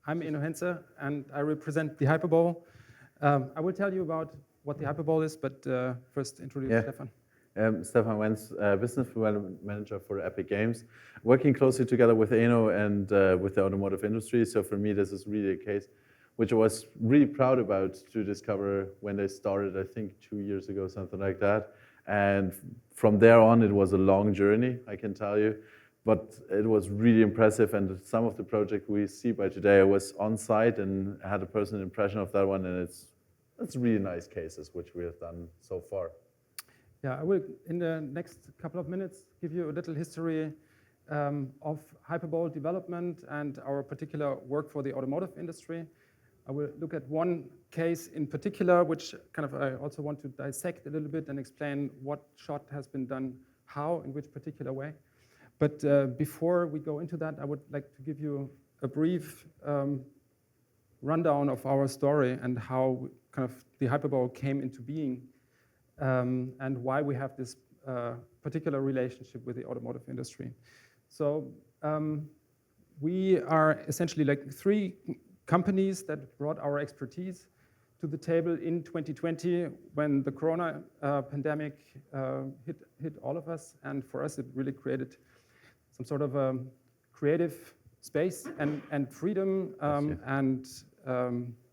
I'm Henze, and I represent the HYPERBOWL. I will tell you about what the HYPERBOWL is, but first introduce Stefan. Stefan Wenz, Business Development Manager for Epic Games, working closely together with Eno and with the automotive industry. So for me, this is really a case which I was really proud about to discover when they started, I think 2 years ago, something like that. And from there on, it was a long journey, I can tell you. But it was really impressive, and some of the project we see by today, I was on site and had a personal impression of that one, and it's really nice cases which we have done so far. Yeah, I will, in the next couple of minutes, give you a little history of HYPERBOWL development and our particular work for the automotive industry. I will look at one case in particular, which kind of I also want to dissect a little bit and explain what shot has been done, how, in which particular way. But before we go into that, I would like to give you a brief rundown of our story and how kind of the HYPERBOWL came into being and why we have this particular relationship with the automotive industry. So we are essentially like 3 companies that brought our expertise to the table in 2020 when the Corona pandemic hit all of us, and for us it really created some sort of a creative space and freedom, and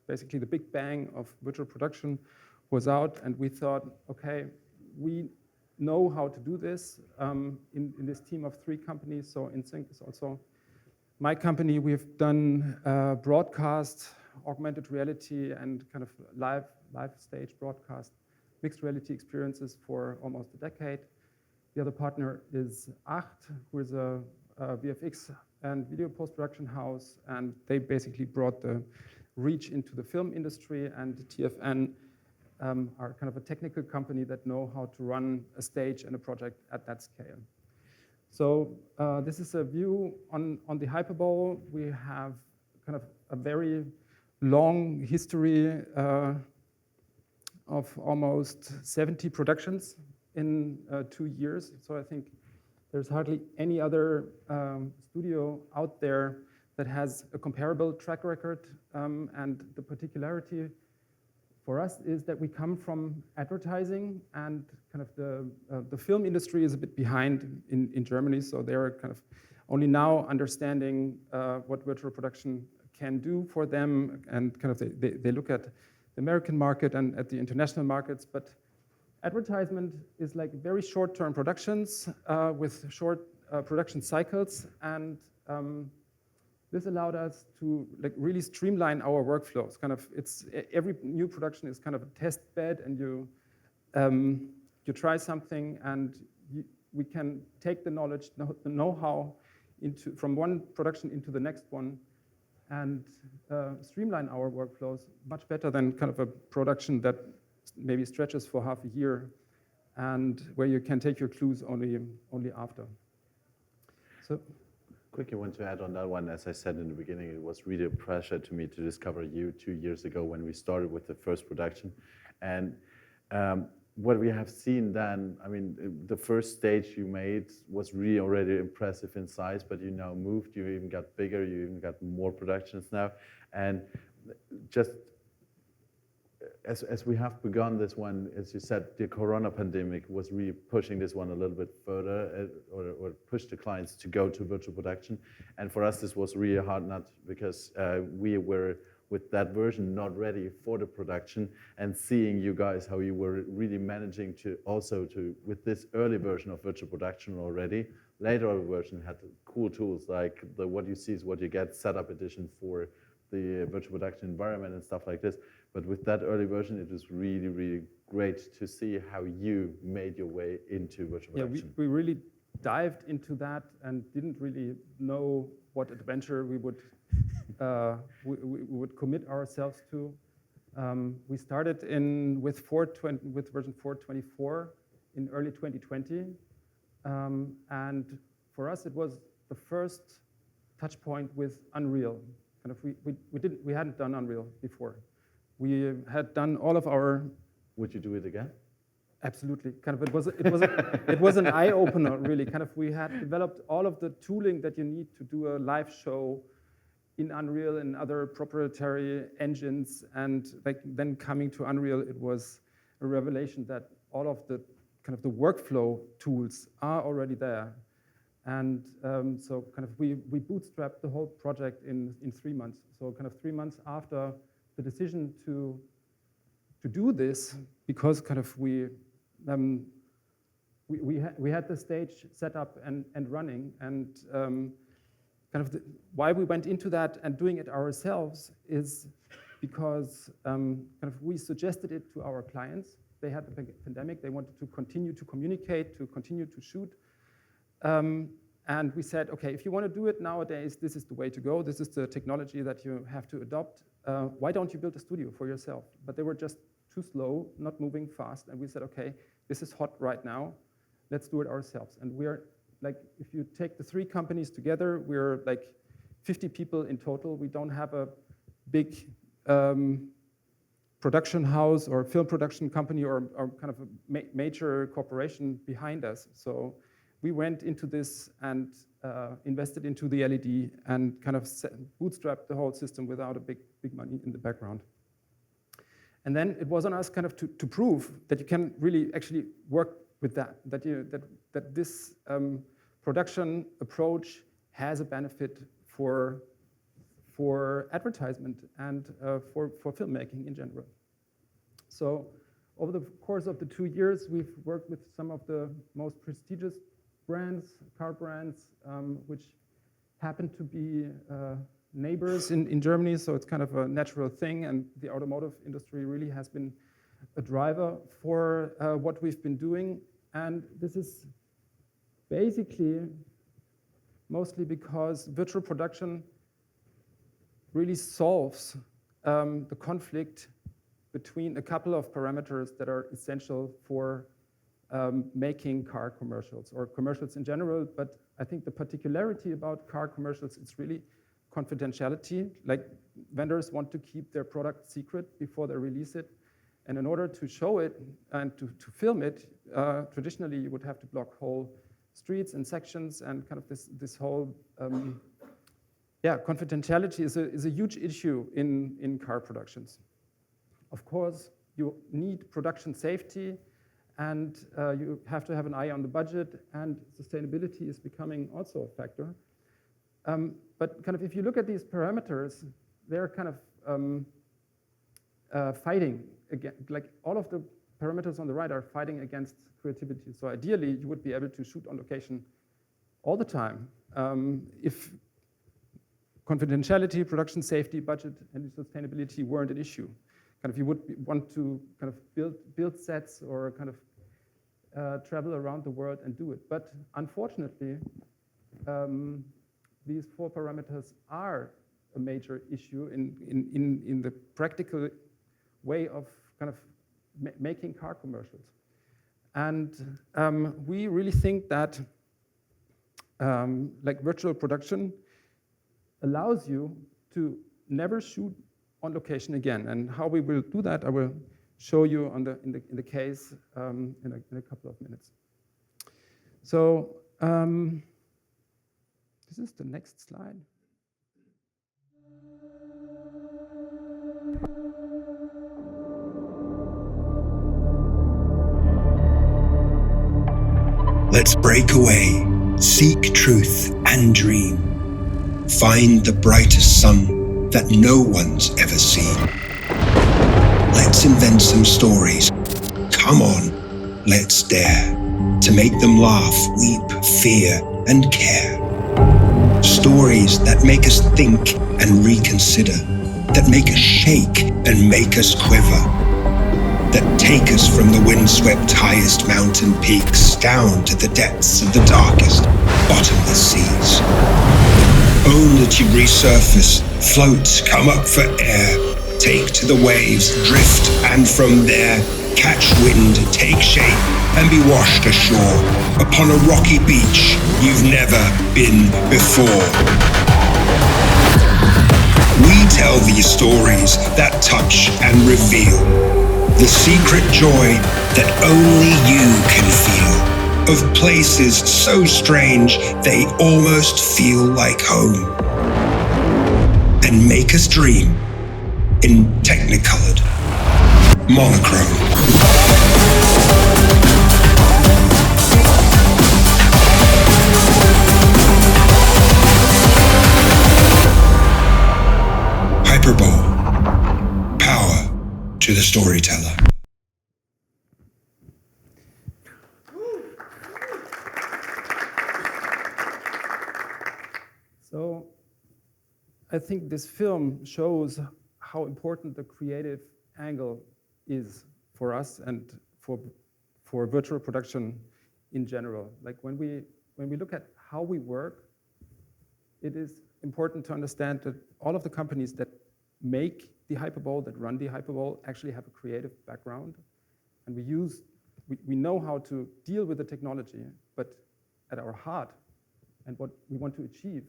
basically the big bang of virtual production was out, and we thought, okay, we know how to do this in this team of 3 companies. So InSync is also my company. We've done broadcast, augmented reality, and kind of live stage broadcast, mixed reality experiences for almost a decade. The other partner is Acht, who is a VFX and video post-production house, and they basically brought the reach into the film industry, and TFN are kind of a technical company that know how to run a stage and a project at that scale. So this is a view on the HYPERBOWL. We have kind of a very long history of almost 70 productions in 2 years. So I think there's hardly any other studio out there that has a comparable track record. And the particularity for us is that we come from advertising, and kind of the film industry is a bit behind in Germany. So they're kind of only now understanding what virtual production can do for them, and kind of they look at the American market and at the international markets. But advertisement is like very short-term productions with short production cycles, and this allowed us to like really streamline our workflows. Kind of, it's every new production is kind of a test bed, and you try something, and we can take the knowledge, the know-how from one production into the next one, and streamline our workflows much better than kind of a production that maybe stretches for half a year, and where you can take your clues only after. So, quickly want to add on that one. As I said in the beginning, it was really a pleasure to me to discover you 2 years ago when we started with the first production, and what we have seen then, I mean, the first stage you made was really already impressive in size, but you now moved, you even got bigger, you even got more productions now, and just as we have begun this one, as you said, the Corona pandemic was really pushing this one a little bit further, or pushed the clients to go to virtual production. And for us, this was really a hard nut, because we were, with that version, not ready for the production, and seeing you guys, how you were really managing to also with this early version of virtual production already, later version had cool tools like what you see is what you get setup edition for the virtual production environment and stuff like this. But with that early version, it was really, really great to see how you made your way into virtual production. Yeah, we really dived into that and didn't really know what adventure we would commit ourselves to. We started with version 4.24 in early 2020, and for us it was the first touch point with Unreal. Kind of we hadn't done Unreal before. We had done all of our. Would you do it again? Absolutely. Kind of it was an eye opener, really. Kind of we had developed all of the tooling that you need to do a live show in Unreal and other proprietary engines, and like then coming to Unreal, it was a revelation that all of the kind of the workflow tools are already there. And so kind of we bootstrapped the whole project in 3 months. So kind of 3 months after the decision to do this, because kind of we had the stage set up and running, and kind of why we went into that and doing it ourselves is because kind of we suggested it to our clients. They had the pandemic, they wanted to continue to communicate, to continue to shoot. And we said, okay, if you want to do it nowadays, this is the way to go. This is the technology that you have to adopt. Why don't you build a studio for yourself? But they were just too slow, not moving fast. And we said, okay, this is hot right now. Let's do it ourselves. And we're like, if you take the 3 companies together, we're like 50 people in total. We don't have a big production house or film production company or kind of a major corporation behind us. So we went into this and invested into the LED and kind of bootstrapped the whole system without a big money in the background. And then it was on us kind of to prove that you can really actually work with that this production approach has a benefit for advertisement and for filmmaking in general. So over the course of the 2 years, we've worked with some of the most prestigious brands, car brands, which happen to be neighbors in Germany, so it's kind of a natural thing, and the automotive industry really has been a driver for what we've been doing. And this is basically mostly because virtual production really solves the conflict between a couple of parameters that are essential for making car commercials or commercials in general. But I think the particularity about car commercials is really confidentiality. Like, vendors want to keep their product secret before they release it. And in order to show it and to film it, traditionally you would have to block whole streets and sections, and kind of this whole confidentiality is a huge issue in car productions. Of course, you need production safety, and you have to have an eye on the budget, and sustainability is becoming also a factor. But kind of if you look at these parameters, they're kind of fighting again, like all of the parameters on the right are fighting against creativity. So ideally, you would be able to shoot on location all the time if confidentiality, production safety, budget, and sustainability weren't an issue. Kind of you would want to kind of build sets or kind of travel around the world and do it. But unfortunately, these 4 parameters are a major issue in the practical way of kind of making car commercials. And we really think that like virtual production allows you to never shoot on location again. And how we will do that, I will show you in the case in a couple of minutes. So this is the next slide. Let's break away, seek truth and dream. Find the brightest sun that no one's ever seen. Let's invent some stories. Come on, let's dare to make them laugh, weep, fear, and care. Stories that make us think and reconsider, that make us shake and make us quiver, that take us from the windswept highest mountain peaks down to the depths of the darkest, bottomless seas. Own that you resurface, float, come up for air, take to the waves, drift, and from there catch wind, take shape, and be washed ashore upon a rocky beach you've never been before. We tell these stories that touch and reveal the secret joy that only you can feel, of places so strange they almost feel like home. and make us dream in technicolored monochrome. HYPERBOWL. Power to the storyteller. So I think this film shows how important the creative angle is for us and for virtual production in general. Like when we look at how we work, it is important to understand that all of the companies that make the HYPERBOWL, that run the HYPERBOWL, actually have a creative background. And we know how to deal with the technology, but at our heart and what we want to achieve,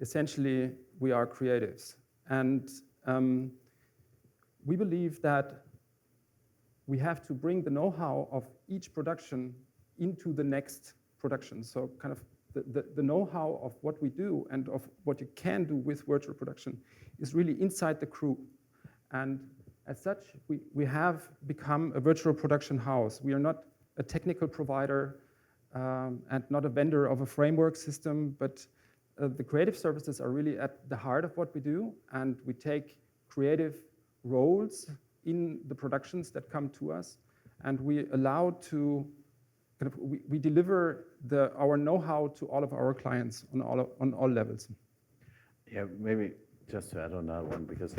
essentially, we are creatives. And we believe that we have to bring the know-how of each production into the next production. So kind of the know-how of what we do and of what you can do with virtual production is really inside the crew. And as such, we have become a virtual production house. We are not a technical provider and not a vendor of a framework system, but the creative services are really at the heart of what we do, and we take creative roles in the productions that come to us, and we allow to we deliver our know-how to all of our clients on all levels. Yeah, maybe just to add on that one, because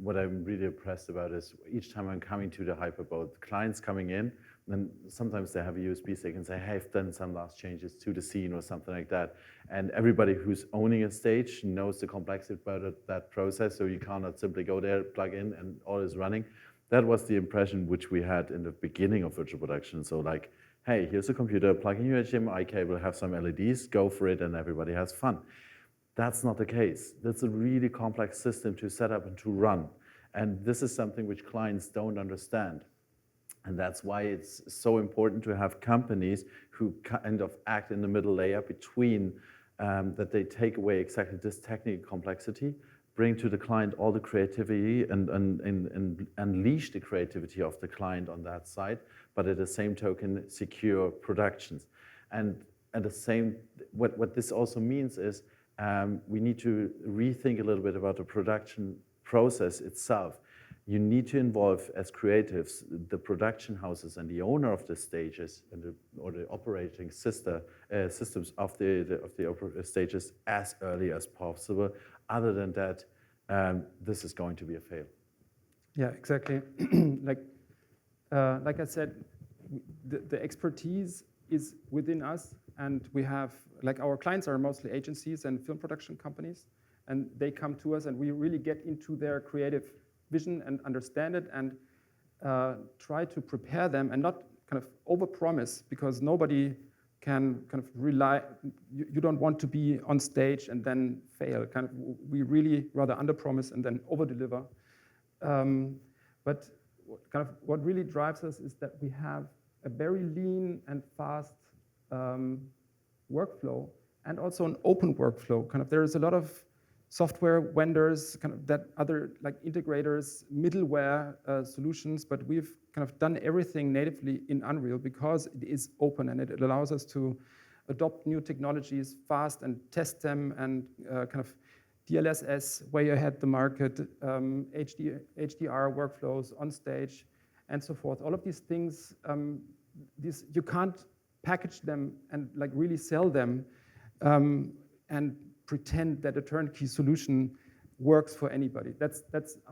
what I'm really impressed about is each time I'm coming to the HYPERBOWL, the clients coming in, and sometimes they have a USB stick and say, hey, I've done some last changes to the scene or something like that. And everybody who's owning a stage knows the complexity about that process, so you cannot simply go there, plug in, and all is running. That was the impression which we had in the beginning of virtual production. So like, hey, here's a computer, plug in your HDMI cable, have some LEDs, go for it, and everybody has fun. That's not the case. That's a really complex system to set up and to run. And this is something which clients don't understand. And that's why it's so important to have companies who kind of act in the middle layer between that they take away exactly this technical complexity, bring to the client all the creativity and unleash the creativity of the client on that side, but at the same token, secure productions. And at the same, what this also means is we need to rethink a little bit about the production process itself. You need to involve, as creatives, the production houses and the owner of the stages or the operating systems of the stages as early as possible. Other than that, this is going to be a fail. Yeah, exactly. Like I said, the expertise is within us, and we have, like, our clients are mostly agencies and film production companies, and they come to us, and we really get into their creative vision and understand it, and try to prepare them and not kind of overpromise, because nobody can kind of rely. You don't want to be on stage and then fail. Kind of, we really rather underpromise and then overdeliver. But kind of what really drives us is that we have a very lean and fast workflow, and also an open workflow. Kind of, there is a lot of software vendors, kind of that other like integrators, middleware solutions, but we've kind of done everything natively in Unreal because it is open and it allows us to adopt new technologies fast and test them, and kind of DLSS way ahead the market, HDR workflows on stage, and so forth. All of these things, you can't package them and like really sell them and pretend that a turnkey solution works for anybody. That's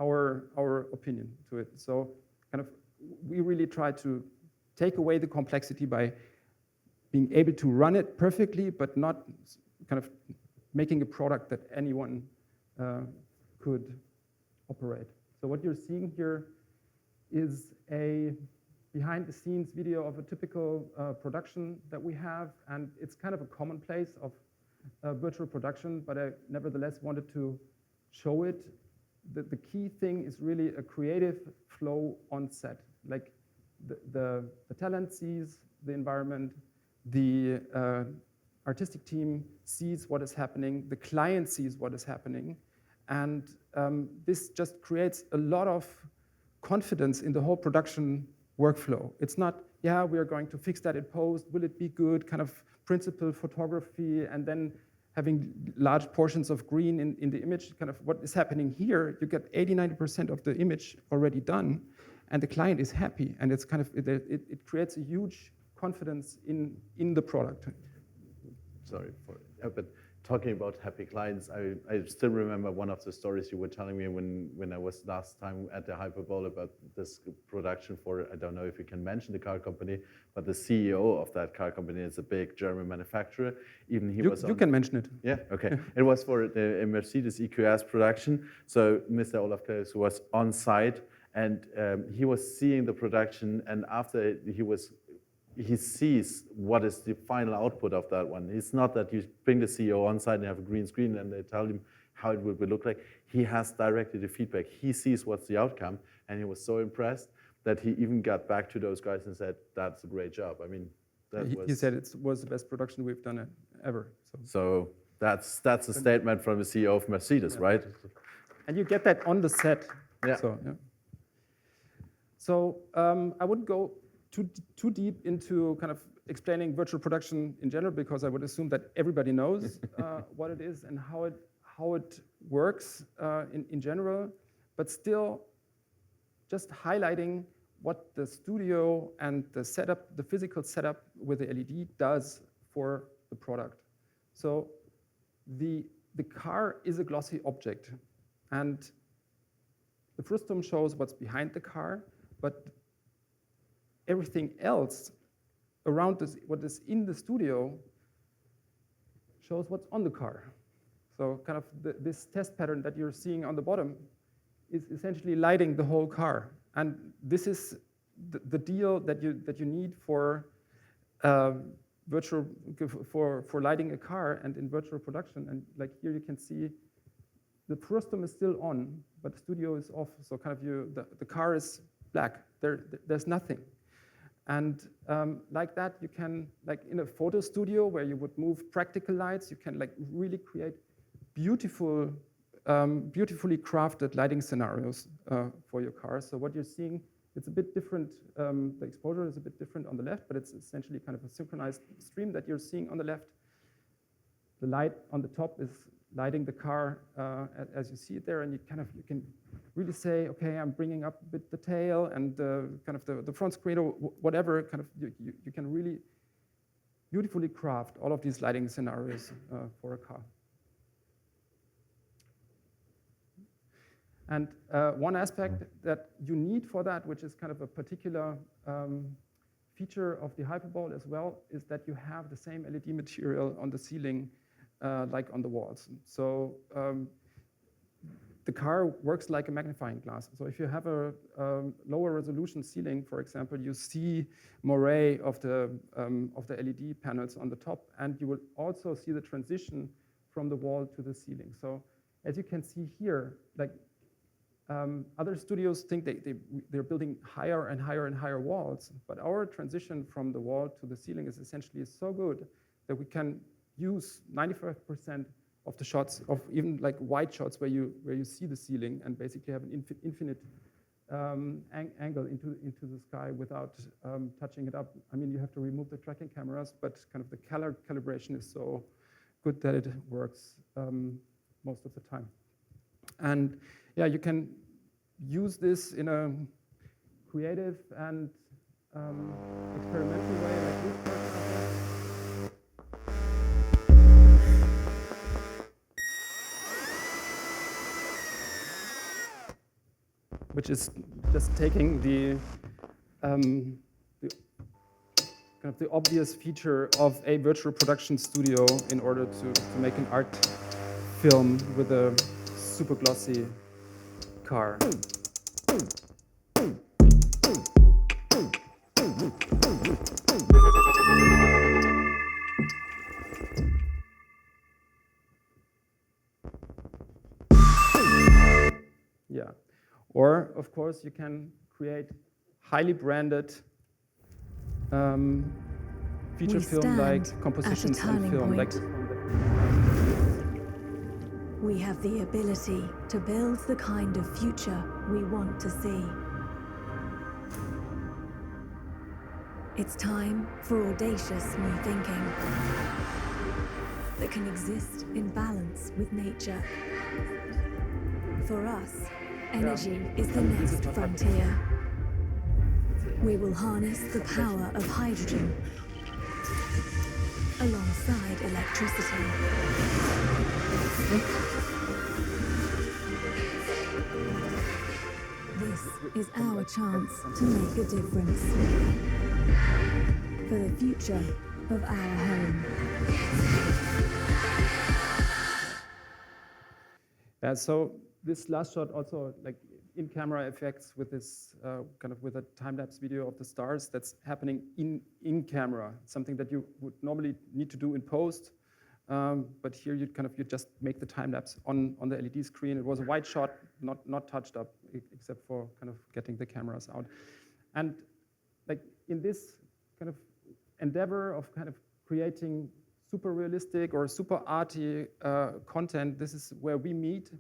our opinion to it. So kind of we really try to take away the complexity by being able to run it perfectly, but not kind of making a product that anyone could operate. So what you're seeing here is a behind-the-scenes video of a typical production that we have, and it's kind of a commonplace of virtual production, but I nevertheless wanted to show it. The key thing is really a creative flow on set. Like the talent sees the environment, the artistic team sees what is happening, the client sees what is happening, And this just creates a lot of confidence in the whole production workflow. It's not, yeah, we are going to fix that in post, will it be good, kind of principal photography, and then having large portions of green in the image. Kind of what is happening here, you get 80–90% of the image already done, and the client is happy, and it's kind of, it creates a huge confidence in the product. Sorry, but talking about happy clients, I still remember one of the stories you were telling me when I was last time at the HYPERBOWL about this production for, I don't know if you can mention the car company, but the CEO of that car company is a big German manufacturer. Even he was on, you can mention it. Yeah, okay. It was for the Mercedes EQS production. So Mr. Olaf Klaus was on site, and he was seeing the production, and after he sees what is the final output of that one. It's not that you bring the CEO on site and have a green screen and they tell him how it will look like. He has directly the feedback. He sees what's the outcome, and he was so impressed that he even got back to those guys and said, "That's a great job." I mean, he said it was the best production we've done ever. So that's a statement from the CEO of Mercedes, yeah. Right? And you get that on the set. Yeah. So I wouldn't go too deep into kind of explaining virtual production in general, because I would assume that everybody knows what it is and how it works in general, but still just highlighting what the studio and the setup, the physical setup with the LED does for the product. So the car is a glossy object, and the frustum shows what's behind the car, but everything else around this, what is in the studio, shows what's on the car. So kind of this test pattern that you're seeing on the bottom is essentially lighting the whole car. And this is the deal that you need for lighting a car and in virtual production. And like here you can see the frustum is still on, but the studio is off. So kind of the car is black. There's nothing. And like that, you can, like in a photo studio where you would move practical lights, you can like really create beautifully crafted lighting scenarios for your car. So what you're seeing, it's a bit different. The exposure is a bit different on the left, but it's essentially kind of a synchronized stream that you're seeing on the left. The light on the top is lighting the car as you see it there, and you can really say, okay, I'm bringing up a bit the tail and kind of the front screen or whatever. Kind of you can really beautifully craft all of these lighting scenarios for a car. And one aspect that you need for that, which is kind of a particular feature of the HYPERBOWL as well, is that you have the same LED material on the ceiling like on the walls. So the car works like a magnifying glass. So if you have a lower resolution ceiling, for example, you see moire of the LED panels on the top, and you will also see the transition from the wall to the ceiling. So as you can see here, like other studios think they're building higher and higher and higher walls, but our transition from the wall to the ceiling is essentially so good that we can use 95% of the shots, of even like wide shots where you see the ceiling and basically have an infinite angle into the sky without touching it up. I mean, you have to remove the tracking cameras, but kind of the color calibration is so good that it works most of the time. And yeah, you can use this in a creative and experimental way like this, for example. Which is just taking the kind of the obvious feature of a virtual production studio in order to make an art film with a super glossy car. Yeah. Or, of course, you can create highly branded feature film-like compositions on film. Like We have the ability to build the kind of future we want to see. It's time for audacious new thinking that can exist in balance with nature. For us, energy is the next frontier. We will harness the power of hydrogen alongside electricity. This is our chance to make a difference for the future of our home. Yeah, so this last shot also, like in-camera effects with this with a time-lapse video of the stars that's happening in camera, something that you would normally need to do in post, but here you just make the time-lapse on the LED screen. It was a wide shot, not touched up, except for getting the cameras out. And like in this endeavor of creating super realistic or super arty content, this is where we meet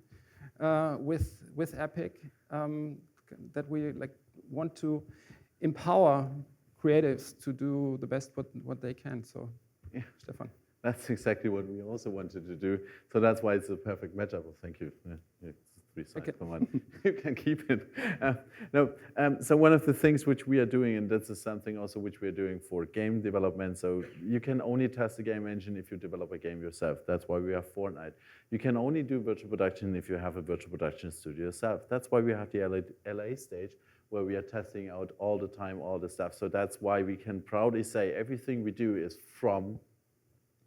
with Epic, that we want to empower creatives to do the best what they can. So, yeah, Stefan. That's exactly what we also wanted to do. So that's why it's a perfect matchup. Well, thank you. Yeah, it's 3 sides for one. You can keep it. So one of the things which we are doing, and this is something also which we are doing for game development. So you can only test the game engine if you develop a game yourself. That's why we have Fortnite. You can only do virtual production if you have a virtual production studio yourself. That's why we have the LA stage, where we are testing out all the time, all the stuff. So that's why we can proudly say everything we do is from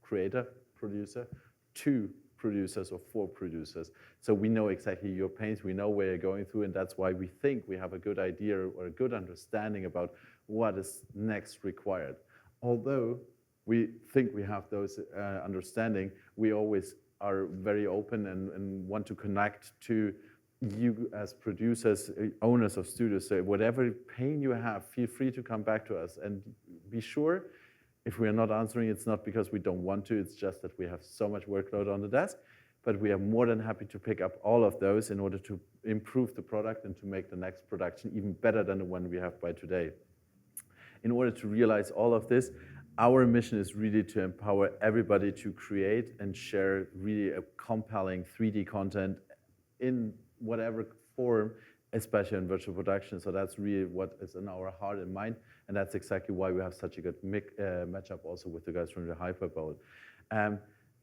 creator, producer, to producers or for producers. So we know exactly your pains, we know where you're going through, and that's why we think we have a good idea or a good understanding about what is next required. Although we think we have those understanding, we always are very open and want to connect to you as producers, owners of studios. So whatever pain you have, feel free to come back to us, and be sure if we are not answering, it's not because we don't want to, it's just that we have so much workload on the desk, but we are more than happy to pick up all of those in order to improve the product and to make the next production even better than the one we have by today. In order to realize all of this, our mission is really to empower everybody to create and share really a compelling 3D content in whatever form, especially in virtual production. So that's really what is in our heart and mind, and that's exactly why we have such a good matchup also with the guys from the HYPERBOWL.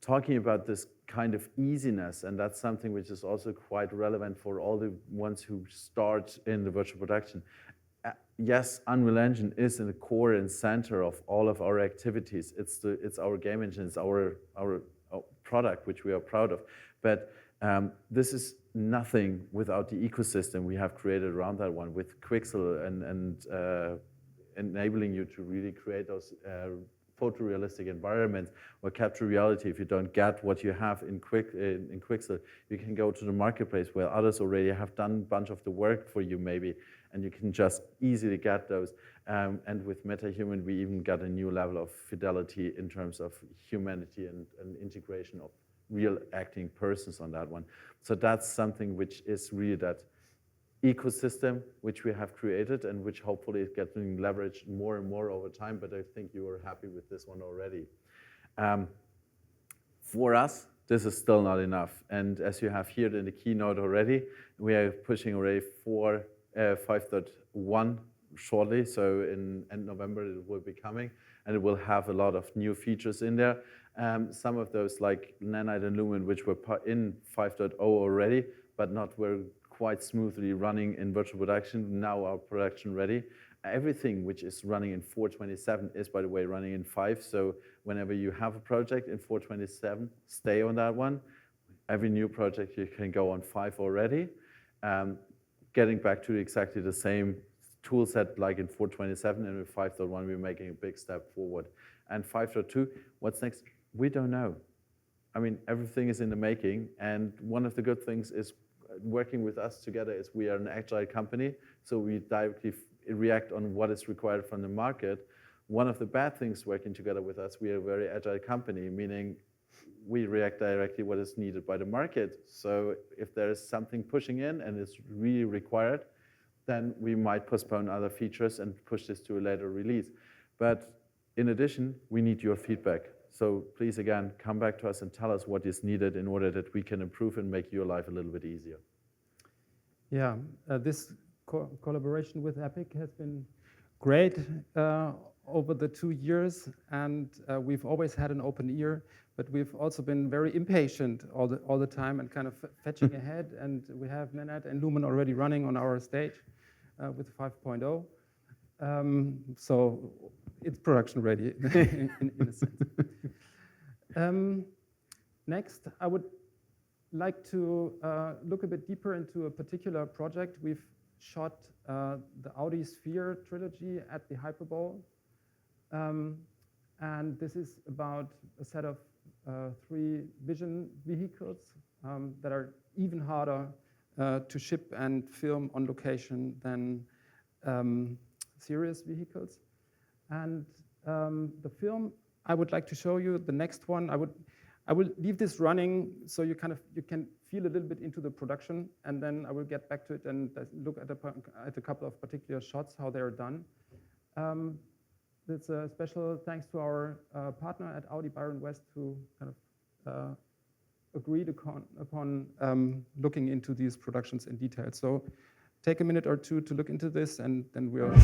Talking about this kind of easiness, and that's something which is also quite relevant for all the ones who start in the virtual production. Yes, Unreal Engine is in the core and center of all of our activities. It's our game engine, it's our product, which we are proud of. But this is nothing without the ecosystem we have created around that one with Quixel and enabling you to really create those photorealistic environments or capture reality. If you don't get what you have in Quixel, you can go to the marketplace where others already have done a bunch of the work for you maybe, and you can just easily get those. And with MetaHuman, we even got a new level of fidelity in terms of humanity and integration of real acting persons on that one. So that's something which is really that ecosystem which we have created and which hopefully is getting leveraged more and more over time, but I think you are happy with this one already. For us, this is still not enough. And as you have heard in the keynote already, we are pushing already for 5.1 shortly. So in end November, it will be coming, and it will have a lot of new features in there. Some of those like Nanite and Lumen, which were in 5.0 already, but not were quite smoothly running in virtual production, now are production ready. Everything which is running in 4.27 is, by the way, running in 5. So whenever you have a project in 4.27, stay on that one. Every new project you can go on 5 already. Getting back to exactly the same tool set like in 4.27, and with 5.1 we're making a big step forward. And 5.2, what's next? We don't know. I mean, everything is in the making, and one of the good things is working with us together is we are an agile company, so we directly react on what is required from the market. One of the bad things working together with us, we are a very agile company, meaning we react directly what is needed by the market. So if there is something pushing in and it's really required, then we might postpone other features and push this to a later release. But in addition, we need your feedback. So please, again, come back to us and tell us what is needed in order that we can improve and make your life a little bit easier. Yeah, this collaboration with Epic has been great over the 2 years, and we've always had an open ear, but we've also been very impatient all the time and kind of fetching ahead, and we have Nanette and Lumen already running on our stage with 5.0. So it's production ready in a sense. Next, I would like to look a bit deeper into a particular project. We've shot the Audi Sphere trilogy at the HYPERBOWL. And this is about a set of 3 vision vehicles that are even harder to ship and film on location than serious vehicles. And the film I would like to show you, the next one, I will leave this running so you can feel a little bit into the production, and then I will get back to it and look at a couple of particular shots, how they're done. It's a special thanks to our partner at Audi, Byron West, who kind of agreed upon looking into these productions in detail. So take a minute or two to look into this, and then we'll...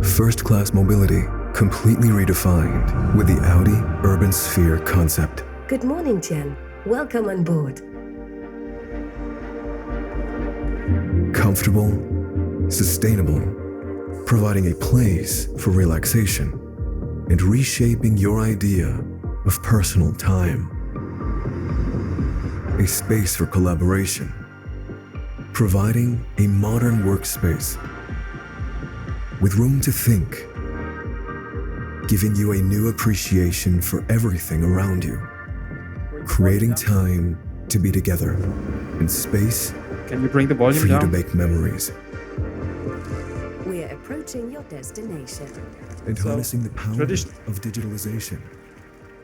First-class mobility, completely redefined with the Audi Urban Sphere concept. Good morning, Jen. Welcome on board. Comfortable, sustainable, providing a place for relaxation and reshaping your idea of personal time. A space for collaboration, providing a modern workspace with room to think, giving you a new appreciation for everything around you, creating time to be together and space Can you bring the volume for you down? to make memories We're approaching your destination. and So, harnessing the power tradition- of digitalization.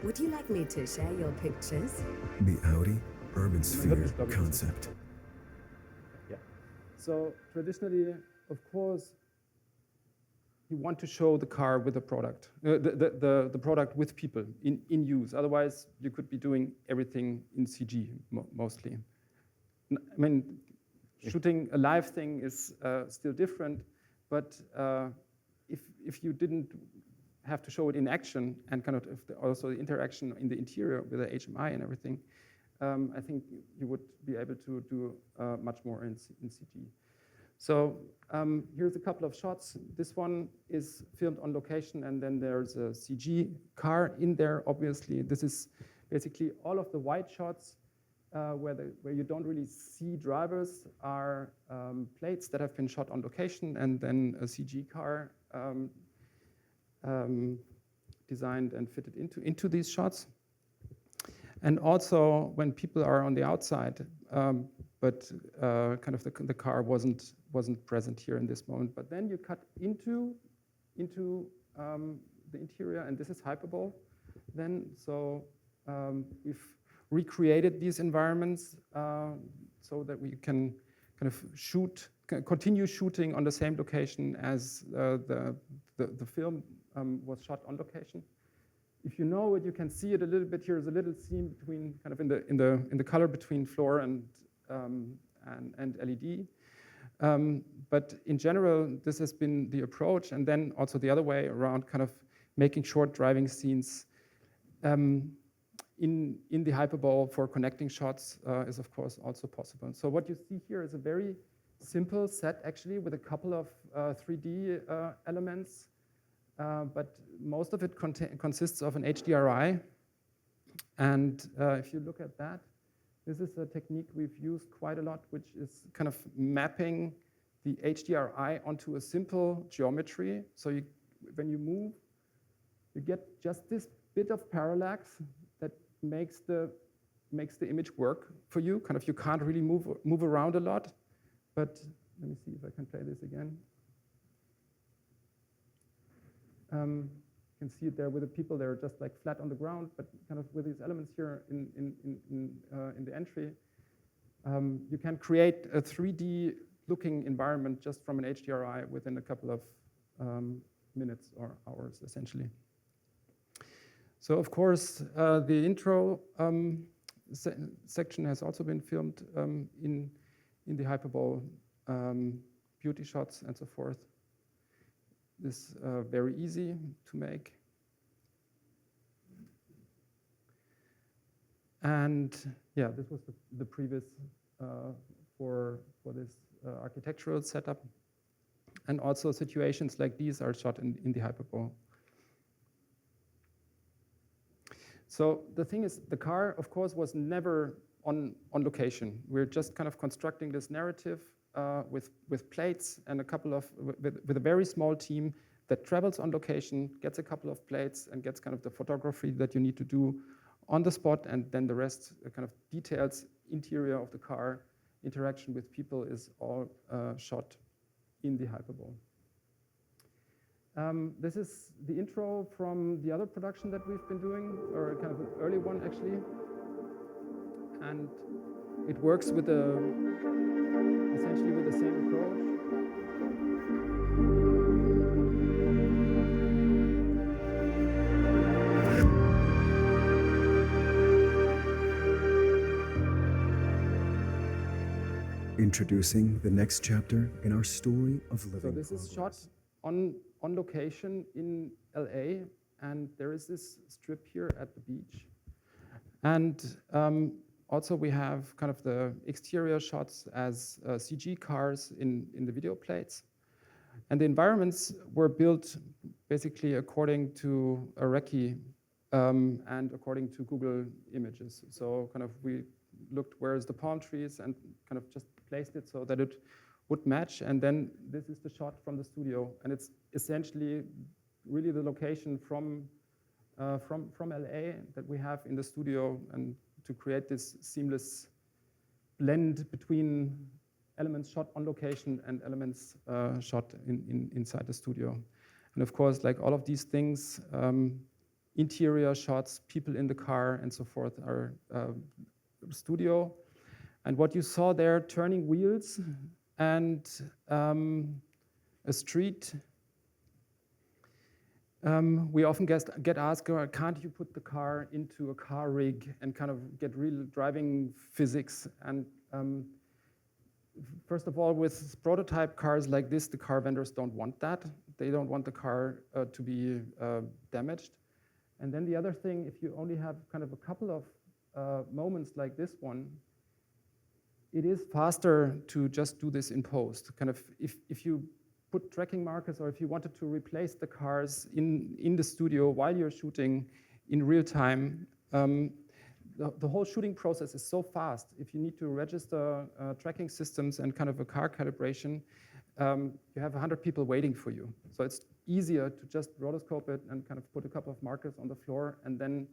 Would you like me to share your pictures? The Audi Urban Sphere Stop it. concept. Yeah. So traditionally, of course, you want to show the car with a product, the product with people in use. Otherwise, you could be doing everything in CG mostly. I mean, shooting a live thing is still different, but if you didn't have to show it in action and kind of also the interaction in the interior with the HMI and everything, I think you would be able to do much more in CG. So here's a couple of shots. This one is filmed on location, and then there's a CG car in there, obviously. This is basically all of the white shots where you don't really see drivers are plates that have been shot on location, and then a CG car designed and fitted into these shots. And also when people are on the outside, but kind of the car wasn't present here in this moment. But then you cut into the interior, and this is HYPERBOWL. Then so we've recreated these environments so that we can kind of continue shooting on the same location as the film was shot on location. If you know it, you can see it a little bit. Here's a little scene between kind of in the color between floor and LED. But in general, this has been the approach, and then also the other way around, kind of making short driving scenes in the HYPERBOWL for connecting shots is of course also possible. So what you see here is a very simple set actually with a couple of 3D elements. But most of it consists of an HDRI. And if you look at that, this is a technique we've used quite a lot, which is kind of mapping the HDRI onto a simple geometry. So when you move, you get just this bit of parallax that makes the image work for you. Kind of you can't really move around a lot. But let me see if I can play this again. can see it there with the people. They're just like flat on the ground, but kind of with these elements here in the entry, you can create a 3D looking environment just from an HDRI within a couple of minutes or hours, essentially. So of course, the intro section has also been filmed in the HYPERBOWL, beauty shots and so forth. This very easy to make. And yeah, this was the previous for this architectural setup. And also situations like these are shot in the HYPERBOWL. So the thing is, the car, of course, was never on location. We're just kind of constructing this narrative with plates and with a very small team that travels on location, gets a couple of plates, and gets kind of the photography that you need to do on the spot, and then the rest, kind of details, interior of the car, interaction with people is all shot in the HYPERBOWL. This is the intro from the other production that we've been doing, or kind of an early one actually. And it works with essentially with the same approach. Introducing the next chapter in our story of living. So this is shot on location in LA, and there is this strip here at the beach. And also we have kind of the exterior shots as CG cars in the video plates. And the environments were built basically according to a recce and according to Google Images. So kind of we looked where's the palm trees and kind of just placed it so that it would match. And then this is the shot from the studio, and it's essentially really the location from LA that we have in the studio, and to create this seamless blend between elements shot on location and elements shot inside the studio. And of course, like all of these things, interior shots, people in the car and so forth are studio. And what you saw there, turning wheels and a street, we often get asked, can't you put the car into a car rig and kind of get real driving physics? And first of all, with prototype cars like this, the car vendors don't want that. They don't want the car to be damaged. And then the other thing, if you only have kind of a couple of moments like this one, it is faster to just do this in post. Kind of if you put tracking markers, or if you wanted to replace the cars in the studio while you're shooting in real time, the whole shooting process is so fast. If you need to register tracking systems and kind of a car calibration, you have 100 people waiting for you. So it's easier to just rotoscope it and kind of put a couple of markers on the floor and then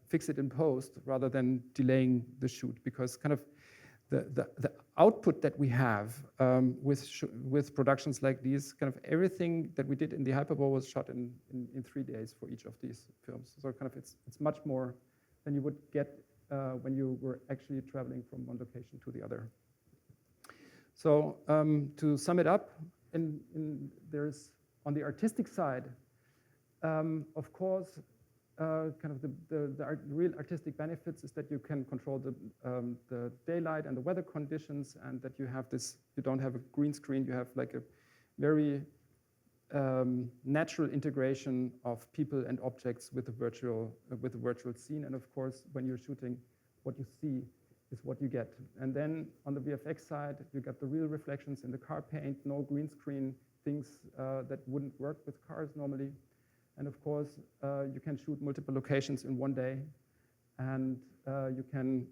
fix it in post rather than delaying the shoot, because kind of the output that we have with productions like these, kind of everything that we did in the HYPERBOWL was shot in 3 days for each of these films. So kind of it's much more than you would get when you were actually traveling from one location to the other. So to sum it up, there's on the artistic side, of course, kind of the real artistic benefits is that you can control the daylight and the weather conditions, and that you have this, you don't have a green screen, you have like a very natural integration of people and objects with a virtual scene. And of course, when you're shooting, what you see is what you get. And then on the VFX side, you get the real reflections in the car paint, no green screen, things that wouldn't work with cars normally. And of course, you can shoot multiple locations in one day, and you can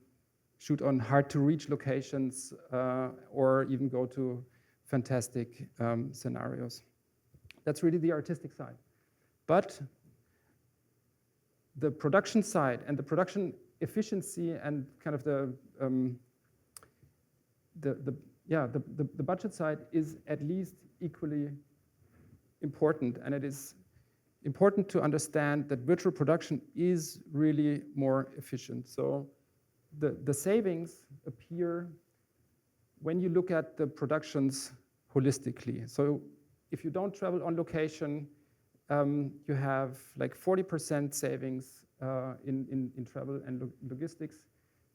shoot on hard-to-reach locations or even go to fantastic scenarios. That's really the artistic side. But the production side and the production efficiency and kind of the budget side is at least equally important, and it is important to understand that virtual production is really more efficient. So the savings appear when you look at the productions holistically. So if you don't travel on location, you have like 40% savings in travel and logistics.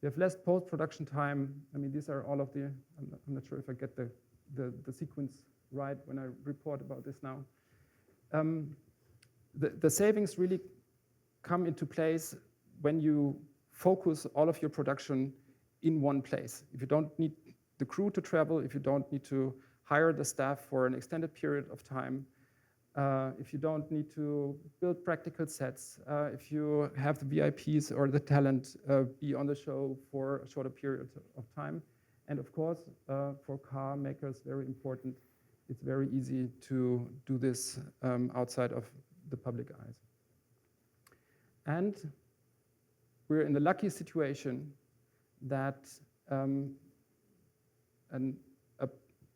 You have less post-production time. I mean, these are all of the, I'm not sure if I get the sequence right when I report about this now. The savings really come into place when you focus all of your production in one place. If you don't need the crew to travel, if you don't need to hire the staff for an extended period of time, if you don't need to build practical sets, if you have the VIPs or the talent be on the show for a shorter period of time. And of course, for car makers, very important, it's very easy to do this outside of the public eyes. And we're in the lucky situation that a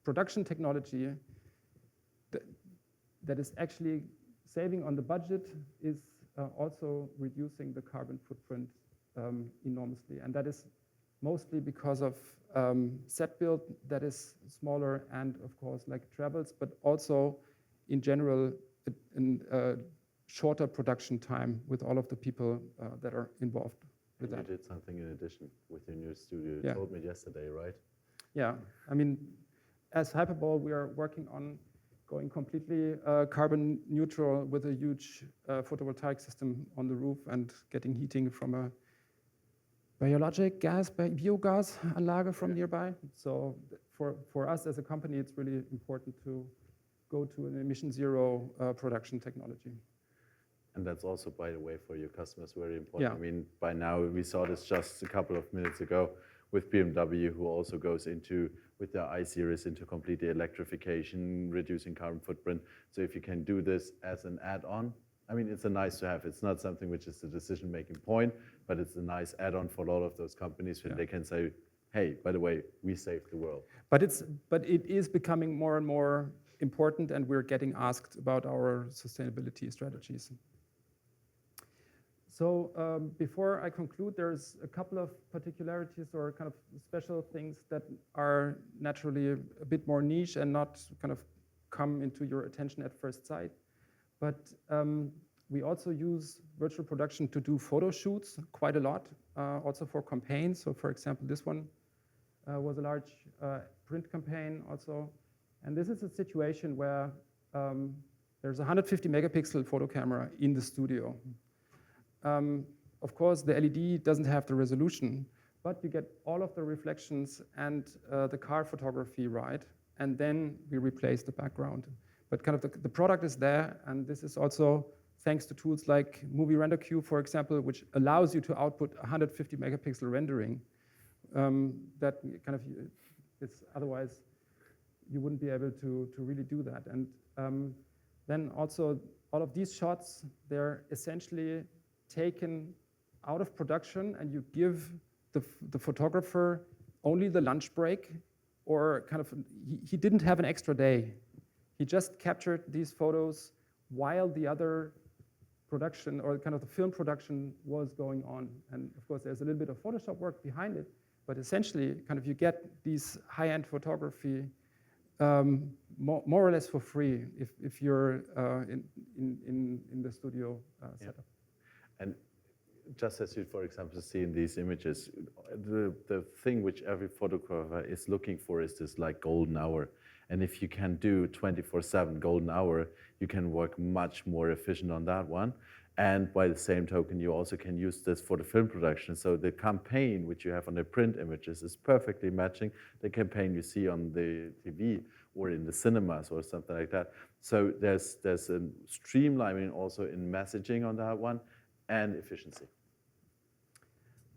production technology that is actually saving on the budget is also reducing the carbon footprint enormously. And that is mostly because of set build that is smaller and of course like travels, but also in general a shorter production time with all of the people that are involved with that. You did something in addition with your new studio. You Yeah. told me yesterday, right? Yeah, I mean, as HYPERBOWL, we are working on going completely carbon neutral with a huge photovoltaic system on the roof and getting heating from a biogas anlage from nearby. So for us as a company, it's really important to go to an emission zero production technology. And that's also, by the way, for your customers, very important. Yeah. I mean, by now, we saw this just a couple of minutes ago with BMW, who also goes into, with their I-Series, into completely electrification, reducing carbon footprint. So if you can do this as an add-on, I mean, it's a nice to have. It's not something which is the decision-making point, but it's a nice add-on for a lot of those companies when they can say, hey, by the way, we saved the world. But it is becoming more and more important, and we're getting asked about our sustainability strategies. So before I conclude, there's a couple of particularities or kind of special things that are naturally a bit more niche and not kind of come into your attention at first sight. But we also use virtual production to do photo shoots quite a lot, also for campaigns. So for example, this one was a large print campaign also. And this is a situation where there's a 150 megapixel photo camera in the studio. Of course, the LED doesn't have the resolution, but you get all of the reflections and the car photography right, and then we replace the background. But kind of the product is there, and this is also thanks to tools like Movie Render Queue, for example, which allows you to output 150 megapixel rendering. That kind of, it's otherwise you wouldn't be able to really do that. And then also all of these shots, they're essentially taken out of production, and you give the photographer only the lunch break, or kind of, he didn't have an extra day. He just captured these photos while the other production or kind of the film production was going on. And of course, there's a little bit of Photoshop work behind it, but essentially kind of you get these high-end photography more or less for free if you're in the studio setup. And just as you, for example, see in these images, the thing which every photographer is looking for is this like golden hour. And if you can do 24/7 golden hour, you can work much more efficient on that one. And by the same token, you also can use this for the film production. So the campaign which you have on the print images is perfectly matching the campaign you see on the TV or in the cinemas or something like that. So there's a streamlining also in messaging on that one and efficiency.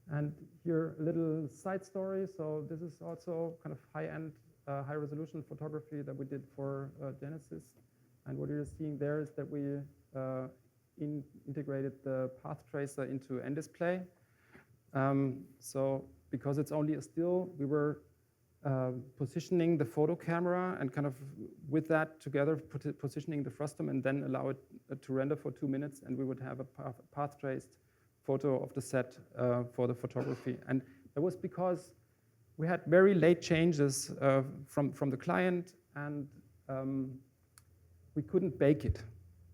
And here a little side story. So this is also kind of high-end, high-resolution photography that we did for Genesis. And what you're seeing there is that we integrated the path tracer into N-Display. So because it's only a still, we were positioning the photo camera and kind of with that together positioning the frustum and then allow it to render for 2 minutes, and we would have a path traced photo of the set for the photography. And that was because we had very late changes from the client, and we couldn't bake it.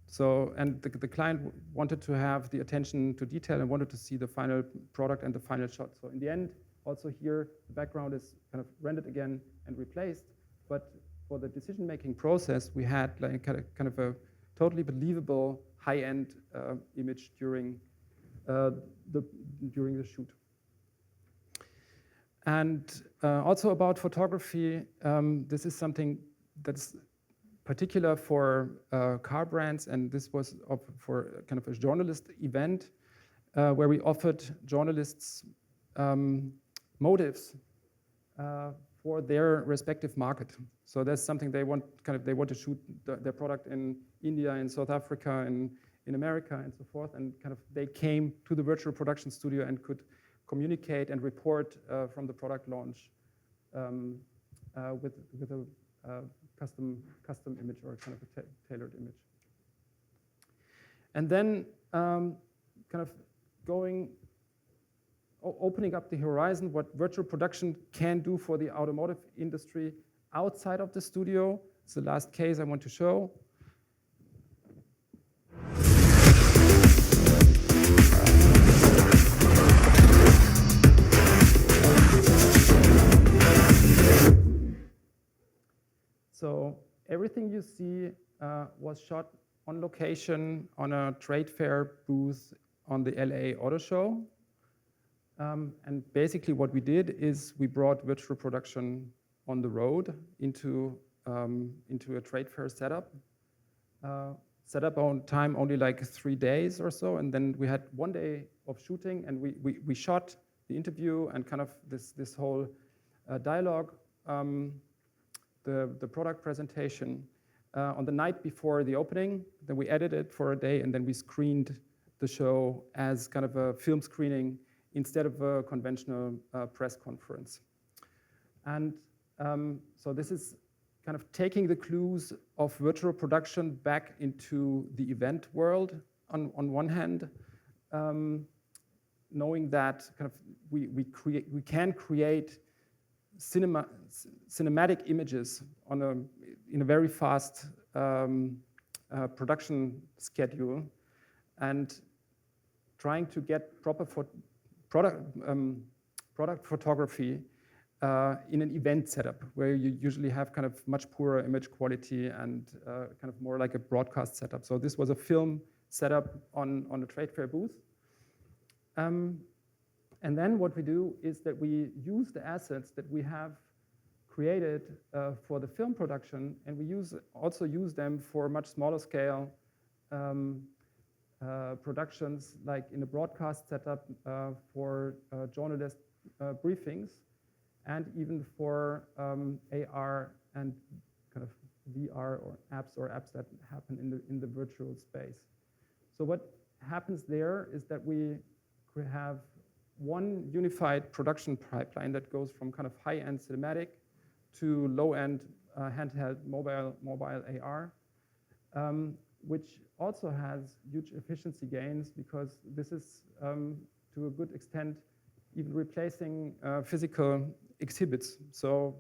So, and the client wanted to have the attention to detail and wanted to see the final product and the final shot. So in the end, also here, the background is kind of rendered again and replaced. But for the decision-making process, we had like kind of a totally believable high-end image during the shoot. And also about photography, this is something that's particular for car brands, and this was for kind of a journalist event where we offered journalists motives for their respective market. So that's something they want to shoot their product in India, in South Africa, in America, and so forth, and kind of they came to the virtual production studio and could communicate and report from the product launch with a custom image or kind of a tailored image. And then kind of opening up the horizon, what virtual production can do for the automotive industry outside of the studio. It's the last case I want to show. So everything you see was shot on location on a trade fair booth on the LA Auto Show. And basically what we did is we brought virtual production on the road into a trade fair setup. Set up on time only like 3 days or so, and then we had 1 day of shooting, and we shot the interview and kind of this whole dialogue, the product presentation on the night before the opening. Then we edited it for a day, and then we screened the show as kind of a film screening instead of a conventional press conference. And so this is kind of taking the clues of virtual production back into the event world on one hand, knowing that kind of we can create cinematic images in a very fast production schedule, and trying to get proper product photography in an event setup where you usually have kind of much poorer image quality and kind of more like a broadcast setup. So this was a film setup on a trade fair booth. And then what we do is that we use the assets that we have created for the film production, and we also use them for much smaller scale productions, like in a broadcast setup for journalist briefings, and even for AR and kind of VR or apps that happen in the virtual space. So what happens there is that we have one unified production pipeline that goes from kind of high-end cinematic to low-end handheld mobile AR, which also has huge efficiency gains, because this is to a good extent even replacing physical exhibits. So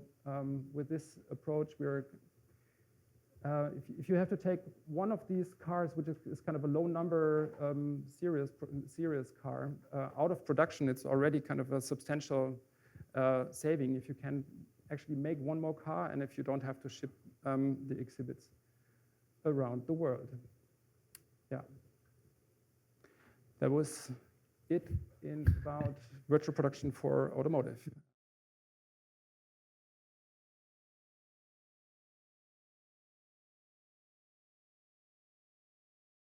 with this approach, we're if you have to take one of these cars, which is kind of a low number series car, out of production, it's already kind of a substantial saving if you can actually make one more car and if you don't have to ship the exhibits around the world. Yeah. That was it about virtual production for automotive.